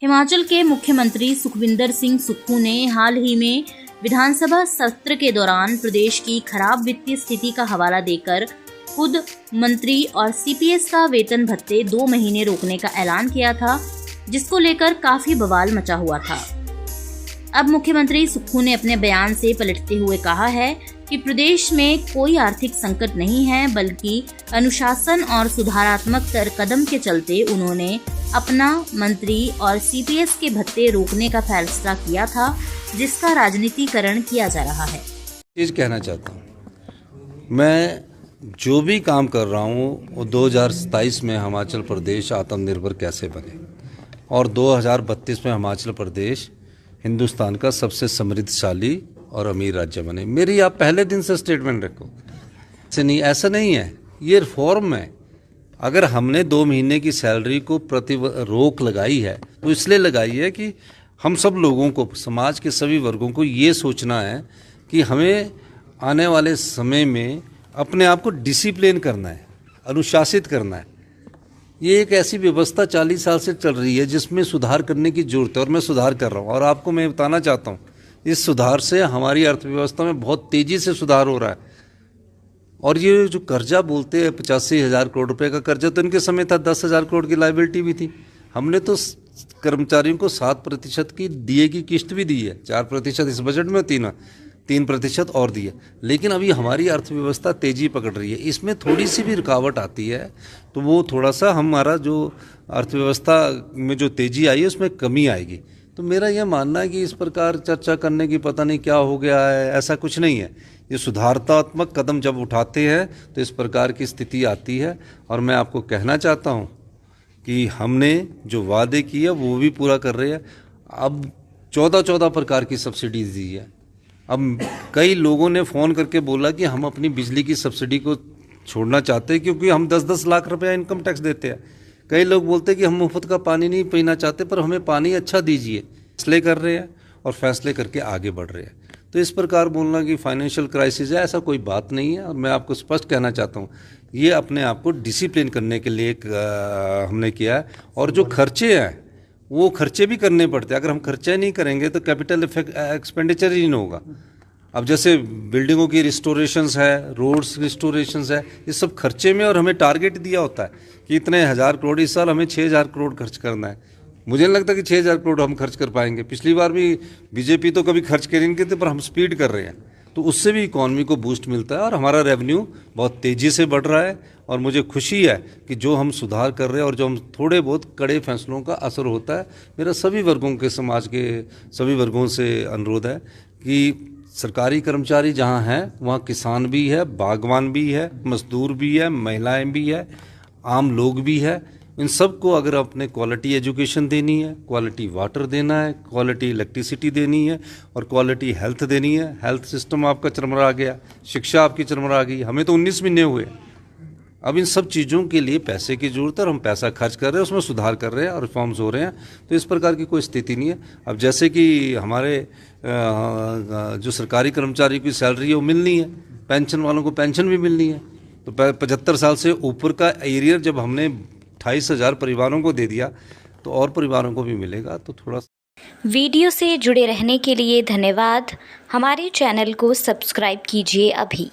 हिमाचल के मुख्यमंत्री सुखविंदर सिंह सुक्खू ने हाल ही में विधानसभा सत्र के दौरान प्रदेश की खराब वित्तीय स्थिति का हवाला देकर खुद मंत्री और सीपीएस का वेतन भत्ते 2 महीने रोकने का ऐलान किया था, जिसको लेकर काफी बवाल मचा हुआ था। अब मुख्यमंत्री सुक्खू ने अपने बयान से पलटते हुए कहा है कि प्रदेश में कोई आर्थिक संकट नहीं है, बल्कि अनुशासन और सुधारात्मक कदम के चलते उन्होंने अपना मंत्री और सीपीएस के भत्ते रोकने का फैसला किया था, जिसका राजनीतिकरण किया जा रहा है। चीज़ कहना चाहता हूँ, मैं जो भी काम कर रहा हूँ वो 2027 में हिमाचल प्रदेश आत्मनिर्भर कैसे बने और 2032 में हिमाचल प्रदेश हिंदुस्तान का सबसे समृद्धशाली और अमीर राज्य बने। मेरी आप पहले दिन से स्टेटमेंट रखो। ऐसा नहीं है, ये रिफॉर्म है। अगर हमने 2 महीने की सैलरी को रोक लगाई है तो इसलिए लगाई है कि हम सब लोगों को, समाज के सभी वर्गों को ये सोचना है कि हमें आने वाले समय में अपने आप को डिसिप्लिन करना है, अनुशासित करना है। ये एक ऐसी व्यवस्था 40 साल से चल रही है जिसमें सुधार करने की जरूरत है और मैं सुधार कर रहा हूँ। और आपको मैं बताना चाहता हूँ, इस सुधार से हमारी अर्थव्यवस्था में बहुत तेज़ी से सुधार हो रहा है। और ये जो कर्जा बोलते हैं 85,000 करोड़ रुपए का कर्जा, तो इनके समय था 10,000 करोड़ की लायबिलिटी भी थी। हमने तो कर्मचारियों को 7% की डीए की किस्त भी दी है, 4% इस बजट में, 3% और दी है। लेकिन अभी हमारी अर्थव्यवस्था तेज़ी पकड़ रही है, इसमें थोड़ी सी भी रुकावट आती है तो वो थोड़ा सा हमारा जो अर्थव्यवस्था में जो तेज़ी आई है उसमें कमी आएगी। तो मेरा यह मानना है कि इस प्रकार चर्चा करने की पता नहीं क्या हो गया है, ऐसा कुछ नहीं है। ये सुधारात्मक कदम जब उठाते हैं तो इस प्रकार की स्थिति आती है। और मैं आपको कहना चाहता हूँ कि हमने जो वादे किए वो भी पूरा कर रहे हैं। अब 14 प्रकार की सब्सिडीज दी है। अब कई लोगों ने फ़ोन करके बोला कि हम अपनी बिजली की सब्सिडी को छोड़ना चाहते हैं क्योंकि हम 10-10 लाख रुपया इनकम टैक्स देते हैं। कई लोग बोलते हैं कि हम मुफ्त का पानी नहीं पीना चाहते, पर हमें पानी अच्छा दीजिए। फैसले कर रहे हैं और फैसले करके आगे बढ़ रहे हैं। तो इस प्रकार बोलना कि फाइनेंशियल क्राइसिस है, ऐसा कोई बात नहीं है। और मैं आपको स्पष्ट कहना चाहता हूँ, ये अपने आप को डिसिप्लिन करने के लिए हमने किया है। और जो खर्चे हैं वो खर्चे भी करने पड़ते हैं। अगर हम खर्चे नहीं करेंगे तो कैपिटल एक्सपेंडिचर ही नहीं होगा। अब जैसे बिल्डिंगों की रिस्टोरेशंस है, रोड्स रिस्टोरेशंस है, ये सब खर्चे में, और हमें टारगेट दिया होता है कि इतने 1000 करोड़, इस साल हमें 6000 करोड़ खर्च करना है। मुझे नहीं लगता कि 6000 करोड़ हम खर्च कर पाएंगे। पिछली बार भी बीजेपी तो कभी खर्च कर नहीं थे, पर हम स्पीड कर रहे हैं, तो उससे भी इकॉनमी को बूस्ट मिलता है और हमारा रेवेन्यू बहुत तेज़ी से बढ़ रहा है। और मुझे खुशी है कि जो हम सुधार कर रहे हैं और जो हम थोड़े बहुत कड़े फैसलों का असर होता है। मेरा सभी वर्गों के, समाज के सभी वर्गों से अनुरोध है कि सरकारी कर्मचारी जहाँ हैं वहाँ किसान भी है, बागवान भी है, मजदूर भी है, महिलाएं भी है, आम लोग भी है। इन सब को अगर अपने क्वालिटी एजुकेशन देनी है, क्वालिटी वाटर देना है, क्वालिटी इलेक्ट्रिसिटी देनी है और क्वालिटी हेल्थ देनी है। हेल्थ सिस्टम आपका चरमरा गया, शिक्षा आपकी चरमरा गई। हमें तो 19 महीने हुए। अब इन सब चीज़ों के लिए पैसे की ज़रूरत है और हम पैसा खर्च कर रहे हैं, उसमें सुधार कर रहे हैं और रिफॉर्म्स हो रहे हैं। तो इस प्रकार की कोई स्थिति नहीं है। अब जैसे कि हमारे जो सरकारी कर्मचारी की सैलरी है वो मिलनी है, पेंशन वालों को पेंशन भी मिलनी है। तो 75 साल से ऊपर का एरियर जब हमने 28,000 परिवारों को दे दिया तो और परिवारों को भी मिलेगा। तो थोड़ा वीडियो से जुड़े रहने के लिए धन्यवाद। हमारे चैनल को सब्सक्राइब कीजिए अभी।